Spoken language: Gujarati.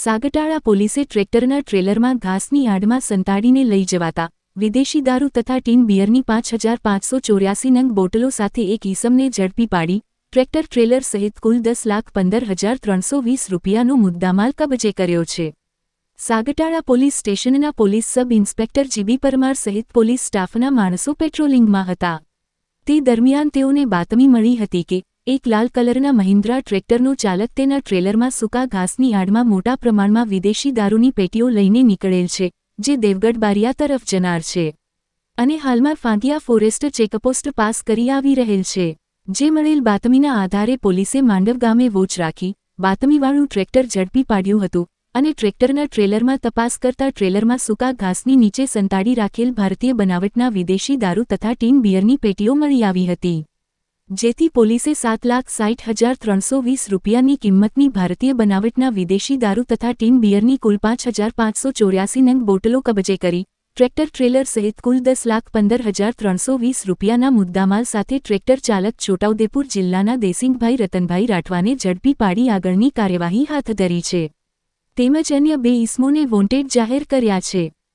સાગટાળા પોલીસે ટ્રેક્ટરના ટ્રેલરમાં ઘાસની આડમાં સંતાડીને લઈ જવાતા વિદેશી દારૂ તથા ટીન બિયરની 5584 નંગ બોટલો સાથે એક ઈસમને ઝડપી પાડી ટ્રેક્ટર ટ્રેલર સહિત કુલ 10,15,320 રૂપિયાનો મુદ્દામાલ કબજે કર્યો છે. સાગટાળા પોલીસ સ્ટેશનના police sub inspector GB Parmar સહિત પોલીસ સ્ટાફના માણસો પેટ્રોલિંગમાં હતા. તે દરમિયાન તેઓને બાતમી મળી હતી કે એક લાલ કલરના મહિન્દ્રા ટ્રેક્ટરનો ચાલક તેના ટ્રેલરમાં સૂકા ઘાસની આડમાં મોટા પ્રમાણમાં વિદેશી દારૂની પેટીઓ લઈને નીકળેલ છે, જે દેવગઢ બારિયા તરફ જનાર છે અને હાલમાં ફાંગિયા ફોરેસ્ટ ચેકપોસ્ટ પાસ કરી આવી રહેલ છે. જે મળેલ બાતમીના આધારે પોલીસે માંડવ ગામે વોચ રાખી બાતમીવાળું ટ્રેક્ટર ઝડપી પાડ્યું હતું અને ટ્રેક્ટરના ટ્રેલરમાં તપાસ કરતા ટ્રેલરમાં સૂકા ઘાસની નીચે સંતાડી રાખેલ ભારતીય બનાવટના વિદેશી દારૂ તથા ટીન બિયરની પેટીઓ મળી આવી હતી. જેથી પોલીસે 7,60,320 રૂપિયાની કિંમતની ભારતીય બનાવટના વિદેશી દારૂ તથા ટીન બિયરની કુલ 5,584 નંગ બોટલો કબજે કરી ટ્રેક્ટર ટ્રેલર સહિત કુલ 10,15,320 રૂપિયાના મુદ્દામાલ સાથે ટ્રેક્ટર ચાલક છોટાઉદેપુર જિલ્લાના દેસિંગભાઈ રતનભાઈ રાઠવાને ઝડપી પાડી આગળની કાર્યવાહી હાથ ધરી છે. તેમજ અન્ય 2 ઇસમોને વોન્ટેડ જાહેર કર્યા છે.